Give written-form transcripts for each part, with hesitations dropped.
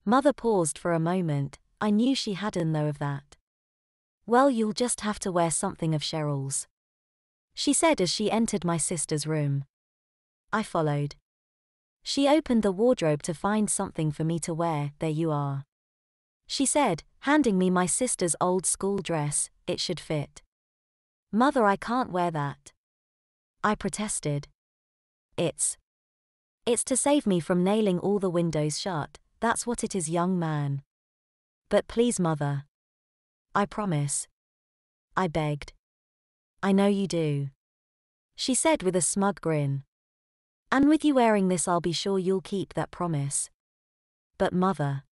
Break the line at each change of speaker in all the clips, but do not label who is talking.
Mother paused for a moment. I knew she hadn't known of that. Well, you'll just have to wear something of Cheryl's, she said as she entered my sister's room. I followed. She opened the wardrobe to find something for me to wear. There you are, she said, handing me my sister's old school dress. It should fit. Mother, I can't wear that, I protested. It's to save me from nailing all the windows shut. That's what it is, young man. But please, Mother. I promise, I begged. I know you do, she said with a smug grin. And with you wearing this, I'll be sure you'll keep that promise. But Mother,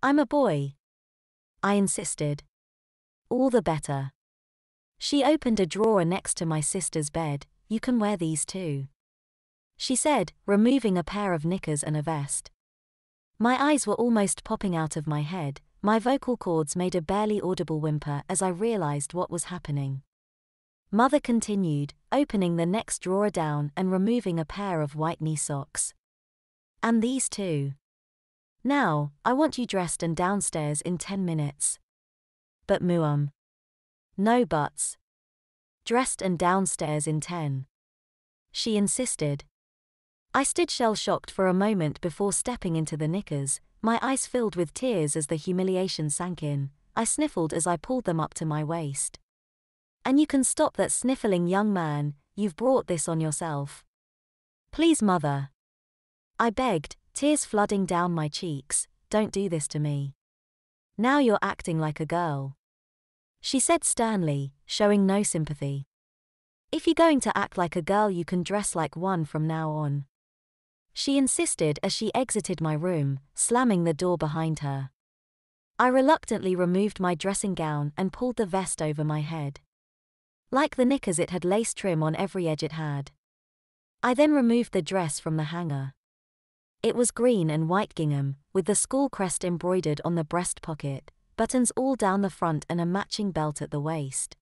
I'm a boy, I insisted. All the better. She opened a drawer next to my sister's bed. You can wear these too, she said, removing a pair of knickers and a vest. My eyes were almost popping out of my head. My vocal cords made a barely audible whimper as I realized what was happening. Mother continued, opening the next drawer down and removing a pair of white knee socks. And these too. Now, I want you dressed and downstairs in 10 minutes. But no buts. Dressed and downstairs in 10. She insisted. I stood shell-shocked for a moment before stepping into the knickers, my eyes filled with tears as the humiliation sank in. I sniffled as I pulled them up to my waist. And you can stop that sniffling, young man. You've brought this on yourself. Please, Mother, I begged, tears flooding down my cheeks. Don't do this to me. Now you're acting like a girl, she said sternly, showing no sympathy. If you're going to act like a girl, you can dress like one from now on, she insisted as she exited my room, slamming the door behind her. I reluctantly removed my dressing gown and pulled the vest over my head. Like the knickers, it had lace trim on every edge it had. I then removed the dress from the hanger. It was green and white gingham, with the school crest embroidered on the breast pocket, buttons all down the front and a matching belt at the waist.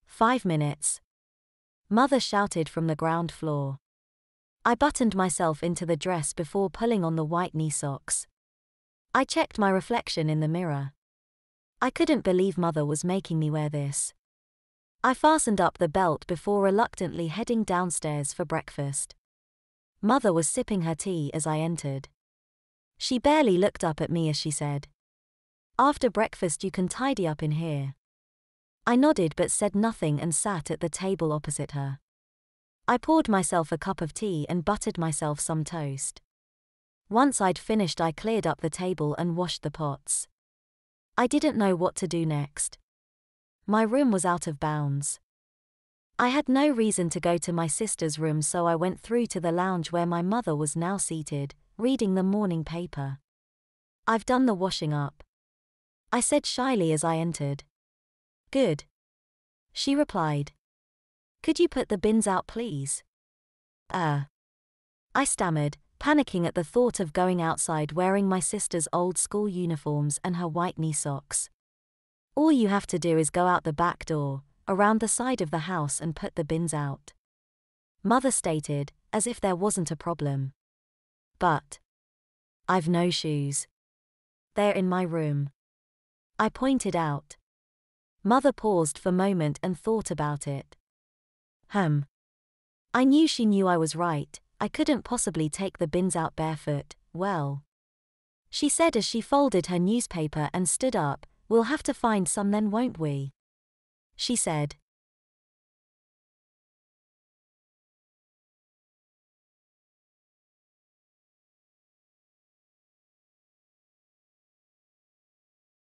5 minutes, Mother shouted from the ground floor. I buttoned myself into the dress before pulling on the white knee socks. I checked my reflection in the mirror. I couldn't believe Mother was making me wear this. I fastened up the belt before reluctantly heading downstairs for breakfast. Mother was sipping her tea as I entered. She barely looked up at me as she said, "After breakfast you can tidy up in here." I nodded but said nothing and sat at the table opposite her. I poured myself a cup of tea and buttered myself some toast. Once I'd finished, I cleared up the table and washed the pots. I didn't know what to do next. My room was out of bounds. I had no reason to go to my sister's room, so I went through to the lounge where my mother was now seated, reading the morning paper. "I've done the washing up," I said shyly as I entered. "Good," she replied. "Could you put the bins out, please?" I stammered, panicking at the thought of going outside wearing my sister's old school uniforms and her white knee socks. "All you have to do is go out the back door, around the side of the house, and put the bins out," Mother stated, as if there wasn't a problem. "But I've no shoes. They're in my room," I pointed out. Mother paused for a moment and thought about it. I knew she knew I was right. I couldn't possibly take the bins out barefoot. "Well," she said as she folded her newspaper and stood up, "we'll have to find some then, won't we?" she said.